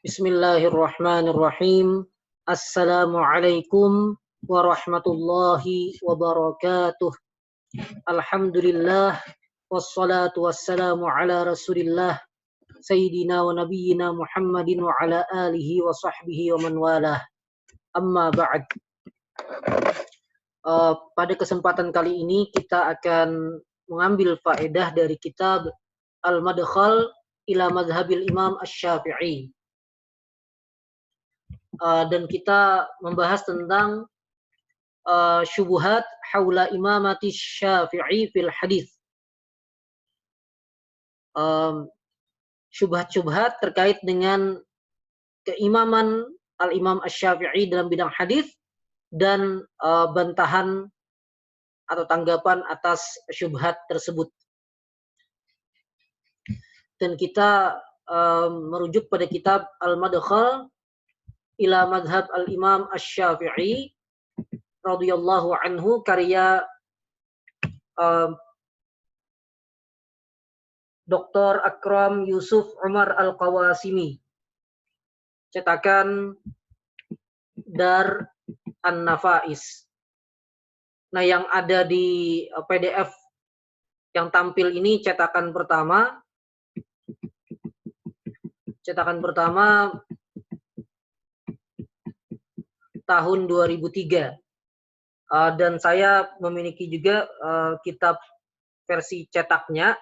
Bismillahirrahmanirrahim. Assalamualaikum warahmatullahi wabarakatuh. Alhamdulillah wassalatu wassalamu ala Rasulillah Sayyidina wa nabiyyina Muhammadin wa ala alihi wa sahbihi wa man walah. Amma ba'd. Pada kesempatan kali ini kita akan mengambil faedah dari kitab Al-Madkhal ila Madhabil Imam Asy-Syafi'i. Dan kita membahas tentang syubhat haula imamati Syafi'i fil hadis. Syubhat-syubhat terkait dengan keimaman Al-Imam Asy-Syafi'i dalam bidang hadis dan bantahan atau tanggapan atas syubhat tersebut. Dan kita merujuk pada kitab Al-Madkhal ila Madhab Al-Imam Asy-Syafi'i radhiyallahu anhu karya Dr. Akram Yusuf Umar Al-Qawasimi, cetakan Dar An-Nafais. Nah, yang ada di PDF yang tampil ini cetakan pertama tahun 2003. Dan saya memiliki juga kitab versi cetaknya,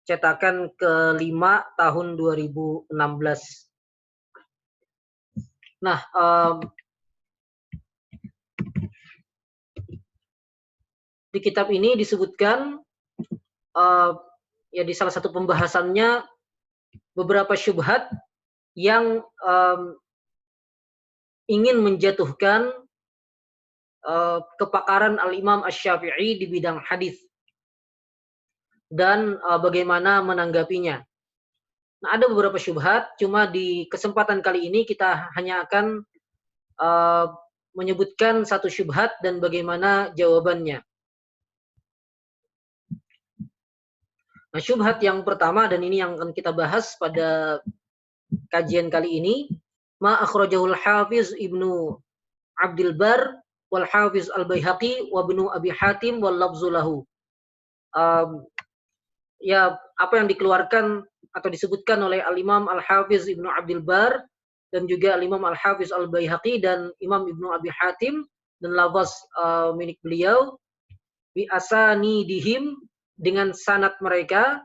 cetakan kelima tahun 2016. Nah, di kitab ini disebutkan ya di salah satu pembahasannya beberapa syubhat yang ingin menjatuhkan kepakaran Al-Imam Asy-Syafi'i di bidang hadis dan bagaimana menanggapinya. Nah, ada beberapa syubhat, cuma di kesempatan kali ini kita hanya akan menyebutkan satu syubhat dan bagaimana jawabannya. Nah, syubhat yang pertama dan ini yang akan kita bahas pada kajian kali ini, ma akhrajahul Hafiz Ibnu Abdul Bar wal Hafiz Al-Baihaqi wa Ibnu Abi Hatim wal lafzu lahu. Ya, apa yang dikeluarkan atau disebutkan oleh Al-Imam Al-Hafiz Ibnu Abdul Bar dan juga Al-Imam Al-Hafiz Al-Baihaqi dan Imam Ibnu Abi Hatim dan lafaz milik beliau bi asanidihim dengan sanad mereka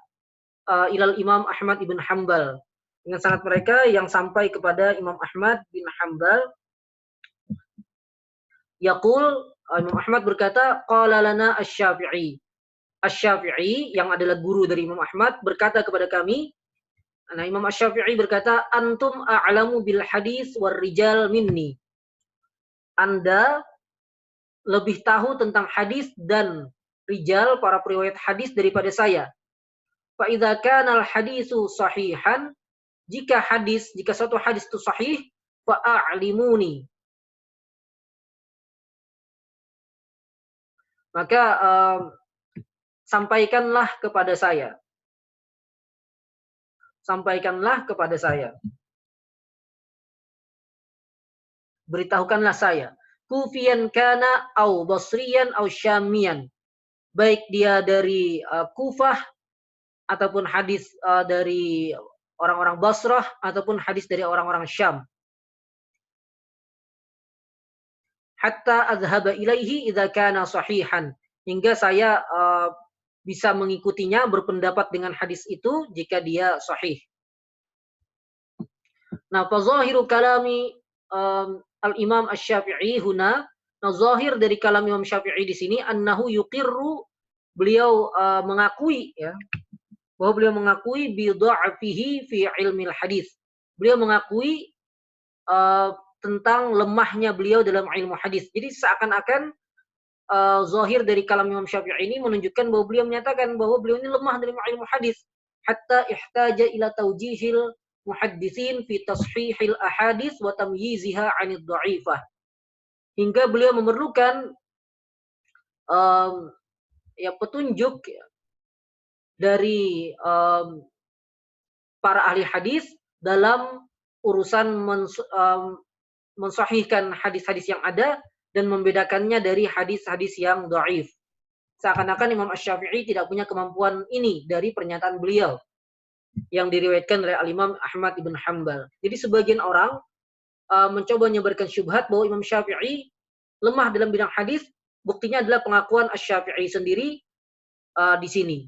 ilal Imam Ahmad ibn Hanbal, dengan sanad mereka yang sampai kepada Imam Ahmad bin Hanbal. Yaqul, Imam Ahmad berkata, qala lana Asy-Syafi'i. Asy-Syafi'i yang adalah guru dari Imam Ahmad berkata kepada kami. Nah, Imam Asy-Syafi'i berkata, antum a'lamu bil hadis war rijal minni. Anda lebih tahu tentang hadis dan rijal, para periwayat hadis daripada saya. Fa idza kana al hadisu sahihan, jika suatu hadis itu sahih, fa a'limuni. Maka sampaikanlah kepada saya. Sampaikanlah kepada saya. Beritahukanlah saya. Kufiyan kana au basriyan au syamiyan. Baik dia dari Kufah ataupun hadis dari orang-orang Basrah ataupun hadis dari orang-orang Syam. Hatta azhaba ilaihi idza kana sahihan. Hingga saya bisa mengikutinya, berpendapat dengan hadis itu jika dia sahih. Nah, fa zahiru kalami al-Imam Asy-Syafi'i huna, nah zahir dari kalam Imam Syafi'i di sini annahu yuqirru, beliau mengakui ya, bahwa beliau mengakui bi dha'fihi fi ilmil hadis. Beliau mengakui tentang lemahnya beliau dalam ilmu hadis. Jadi seakan-akan zahir dari kalam Imam Syafi'i ini menunjukkan bahwa beliau menyatakan bahwa beliau ini lemah dalam ilmu hadis. Hatta ihtaja ila taujihil muhaddisin fi tashihil ahadis wa tamyiziha 'anid dha'ifah. Hingga beliau memerlukan ya petunjuk dari para ahli hadis dalam urusan mensahihkan hadis-hadis yang ada dan membedakannya dari hadis-hadis yang dhaif. Seakan-akan Imam Asy-Syafi'i tidak punya kemampuan ini dari pernyataan beliau yang diriwayatkan oleh Al-Imam Ahmad ibn Hanbal. Jadi sebagian orang mencoba menyebarkan syubhat bahwa Imam Syafi'i lemah dalam bidang hadis, buktinya adalah pengakuan Asy-Syafi'i sendiri di sini.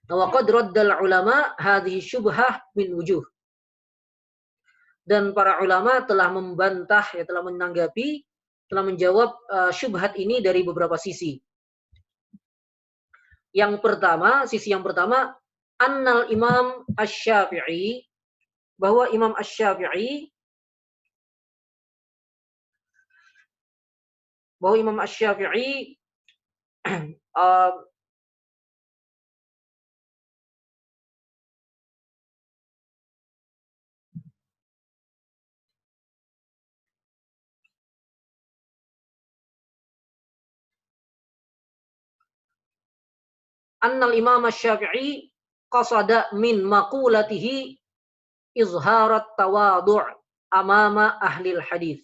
Wa qad raddal ulama hadhihi syubhah min wujuh. Dan para ulama telah membantah, ya, telah menanggapi, telah menjawab syubhat ini dari beberapa sisi. Sisi yang pertama, annal Imam Asy-Syafi'i, bahwa Imam Asy-Syafi'i annal Imam Asy-Syafi'i qasada min maqulatihi izharat tawadhu' amama ahlil hadis.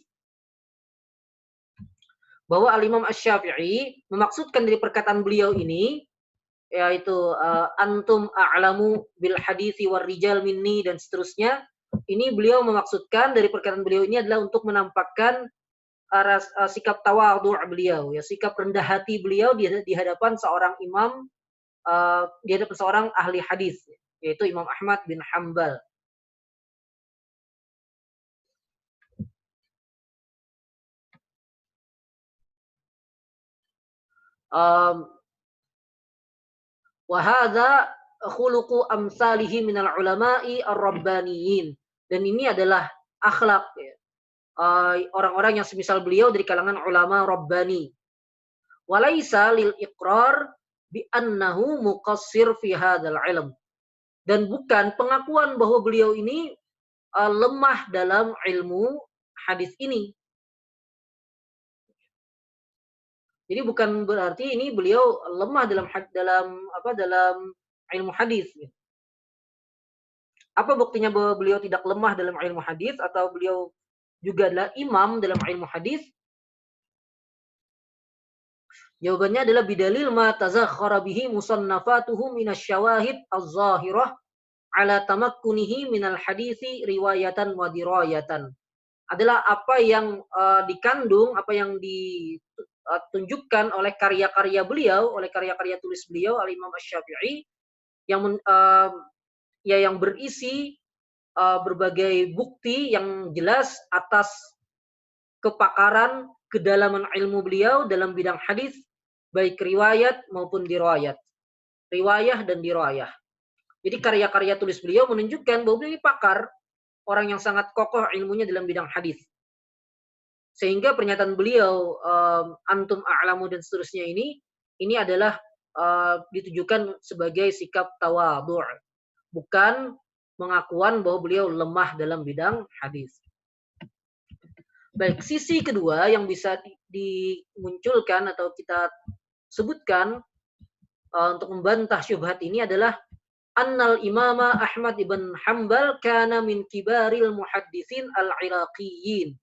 Bahwa Al-Imam Asy-Syafi'i memaksudkan dari perkataan beliau ini, yaitu antum a'lamu bil hadisi war rijal minni dan seterusnya. Ini beliau memaksudkan dari perkataan beliau ini adalah untuk menampakkan sikap tawadhu' beliau, ya, sikap rendah hati beliau di hadapan seorang imam, di hadapan seorang ahli hadis, yaitu Imam Ahmad bin Hanbal. Wa hadza khuluqu amsalihi minal ulama'i ar-rabbaniyin. Dan ini adalah akhlak, ya, orang-orang yang semisal beliau dari kalangan ulama rabbani. Walaisa lil iqrar bi annahu muqassir fi hadzal ilm. Dan bukan pengakuan bahwa beliau ini lemah dalam ilmu hadis ini. Jadi bukan berarti ini beliau lemah dalam ilmu hadis. Apa buktinya bahwa beliau tidak lemah dalam ilmu hadis atau beliau juga adalah imam dalam ilmu hadis? Jawabannya adalah bidalil ma tazakhkhara bihi musannafatuhu minasyawahid az-zahirah ala tamakkunihi minal hadisi riwayatan wa dirayatan. Adalah apa yang dikandung, apa yang ditunjukkan oleh karya-karya beliau, oleh karya-karya tulis beliau Al-Imam Asy-Syafi'i yang berisi berbagai bukti yang jelas atas kepakaran, kedalaman ilmu beliau dalam bidang hadis, baik riwayat maupun dirayat. Riwayah dan dirayah. Jadi karya-karya tulis beliau menunjukkan bahwa beliau pakar, orang yang sangat kokoh ilmunya dalam bidang hadis. Sehingga pernyataan beliau antum a'lamu dan seterusnya ini adalah ditujukan sebagai sikap tawadhu', bukan pengakuan bahwa beliau lemah dalam bidang hadis. Baik, sisi kedua yang bisa dimunculkan atau kita sebutkan untuk membantah syubhat ini adalah annal imama Ahmad ibn Hanbal kana min kibaril muhaddisin al-iraqiyyin.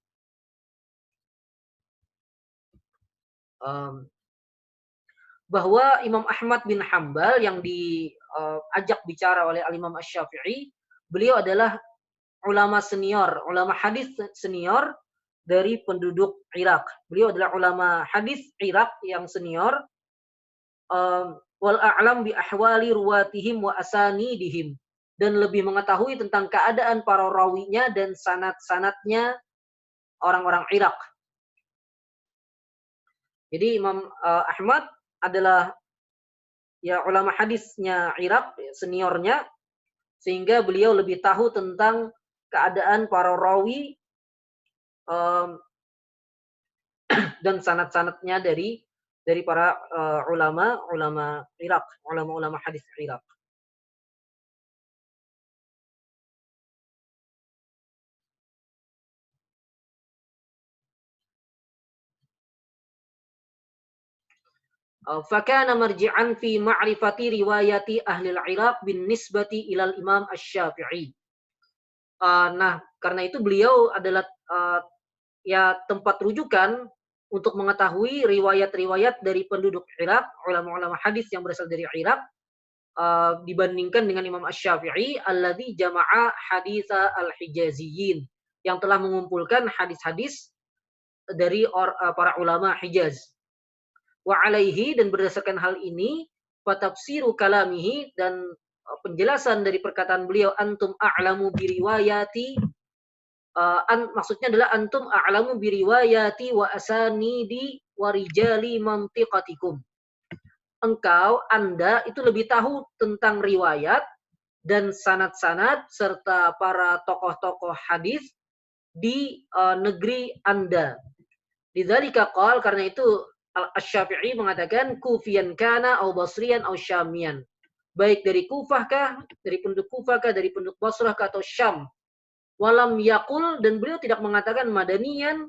Bahwa Imam Ahmad bin Hanbal yang diajak bicara oleh Al-Imam Asy-Syafi'i, beliau adalah ulama senior, ulama hadis senior dari penduduk Irak. Beliau adalah ulama hadis Irak yang senior, wal a'lam bi ahwali ruwatihim wa asanidihim, dan lebih mengetahui tentang keadaan para rawinya dan sanad-sanadnya orang-orang Irak. Jadi Imam Ahmad adalah ya ulama hadisnya Irak, seniornya, sehingga beliau lebih tahu tentang keadaan para rawi dan sanad-sanadnya dari para ulama Irak, ulama hadis Irak. Fakana marji'an fi ma'rifati riwayati ahli al-Iraq bin nisbati ilal Imam Asy-Syafi'i. Nah, karena itu beliau adalah ya tempat rujukan untuk mengetahui riwayat-riwayat dari penduduk Irak, ulama-ulama hadis yang berasal dari Irak, dibandingkan dengan Imam Asy-Syafi'i alladzi jama'a haditsa al-Hijaziyin, yang telah mengumpulkan hadis-hadis dari para ulama Hijaz. Wa alaihi, dan berdasarkan hal ini, fatafsiru kalamihi, dan penjelasan dari perkataan beliau, antum a'lamu biriwayati, maksudnya adalah antum a'lamu biriwayati wa asanidi wa rijali mantiqatikum. Anda itu lebih tahu tentang riwayat dan sanad-sanad serta para tokoh-tokoh hadis di negeri Anda. Lidzalika qala, karena itu Asy-Syafi'i mengatakan kufiyan kana au basriyan au syamiyan. Baik dari Kufah kah, dari penduduk Kufah kah, dari penduduk Basrah kah, atau Syam. Walam yaqul, dan beliau tidak mengatakan madaniyan,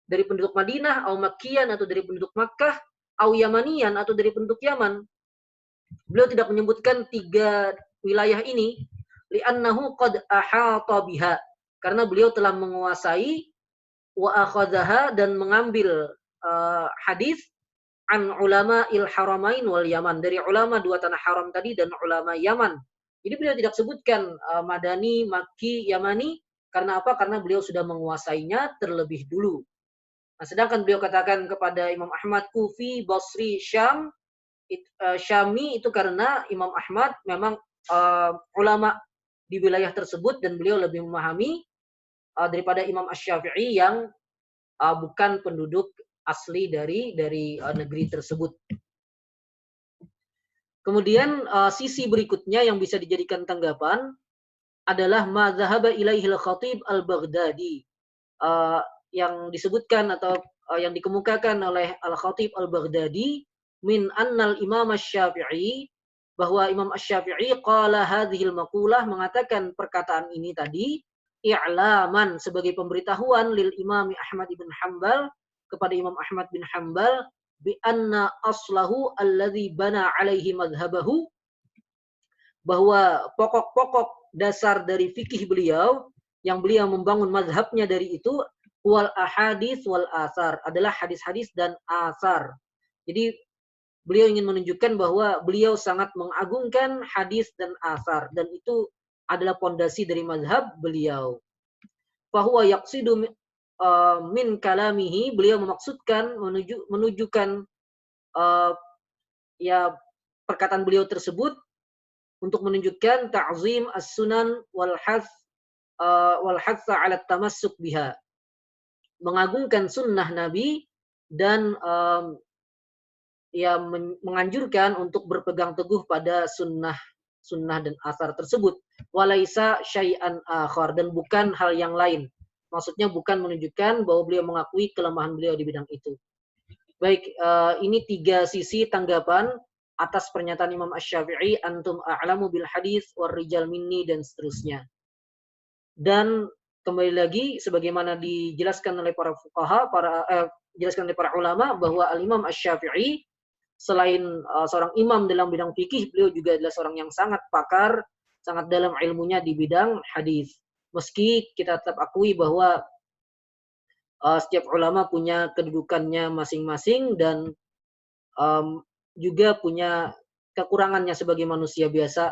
dari penduduk Madinah, au makkiyan, atau dari penduduk Makkah, au yamaniyan, atau dari penduduk Yaman. Beliau tidak menyebutkan tiga wilayah ini, li'annahu qad ahata biha, karena beliau telah menguasai, wa akhadhaha, dan mengambil hadis an ulama il haramain wal Yaman, dari ulama dua tanah haram tadi dan ulama Yaman. Jadi beliau tidak sebutkan Madani, Makki, Yamani, karena apa? Karena beliau sudah menguasainya terlebih dulu. Nah, sedangkan beliau katakan kepada Imam Ahmad Kufi, Basri, Syam, Syami, itu karena Imam Ahmad memang ulama di wilayah tersebut dan beliau lebih memahami daripada Imam Asy-Syafi'i yang bukan penduduk asli dari negeri tersebut. Kemudian sisi berikutnya yang bisa dijadikan tanggapan adalah ma dzahaba ilaihi al-Khatib al-Baghdadi, yang disebutkan atau yang dikemukakan oleh Al-Khatib al-Baghdadi min annal Imam Asy-Syafi'i, bahwa Imam Asy-Syafi'i qala hadhil maqula, mengatakan perkataan ini tadi, i'laman, sebagai pemberitahuan, lil Imam Ahmad bin Hanbal, kepada Imam Ahmad bin Hanbal, bi anna aslahu alladhi bana alaihi madhabahu, bahwa pokok-pokok dasar dari fikih beliau yang beliau membangun mazhabnya dari itu, wal ahadits wal asar, adalah hadis-hadis dan asar. Jadi beliau ingin menunjukkan bahwa beliau sangat mengagungkan hadis dan asar, dan itu adalah pondasi dari mazhab beliau. Fahuwa yaqsidu min kalamihi, beliau memaksudkan, menunjukkan ya perkataan beliau tersebut untuk menunjukkan ta'zim as-sunan wal hath 'ala tamassuk biha, mengagungkan sunnah Nabi dan ya menganjurkan untuk berpegang teguh pada sunnah dan asar tersebut. Walaisa syai'an akhar, dan bukan hal yang lain. Maksudnya bukan menunjukkan bahwa beliau mengakui kelemahan beliau di bidang itu. Baik, ini tiga sisi tanggapan atas pernyataan Imam Asy-Syafi'i, antum a'lamu bil hadis war rijal minni, dan seterusnya. Dan kembali lagi sebagaimana dijelaskan oleh para fuqaha, dijelaskan oleh para ulama, bahwa Al-Imam Asy-Syafi'i selain seorang imam dalam bidang fikih, beliau juga adalah seorang yang sangat pakar, sangat dalam ilmunya di bidang hadis. Meski kita tetap akui bahwa setiap ulama punya kedudukannya masing-masing dan juga punya kekurangannya sebagai manusia biasa,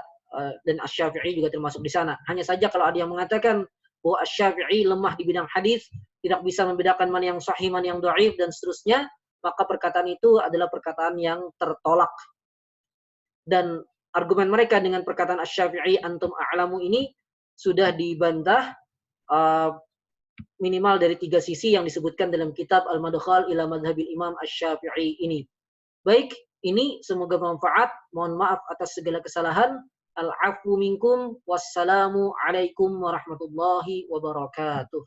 dan Asy-Syafi'i juga termasuk di sana. Hanya saja kalau ada yang mengatakan bahwa Asy-Syafi'i lemah di bidang hadis, tidak bisa membedakan mana yang sahih, mana yang dhaif, dan seterusnya, maka perkataan itu adalah perkataan yang tertolak. Dan argumen mereka dengan perkataan Asy-Syafi'i antum a'lamu ini sudah dibantah minimal dari tiga sisi yang disebutkan dalam kitab Al-Madkhal ila Madhhabil Imam Asy-Syafi'i ini. Baik, ini semoga bermanfaat. Mohon maaf atas segala kesalahan. Al-'afwu minkum. Wassalamu alaikum warahmatullahi wabarakatuh.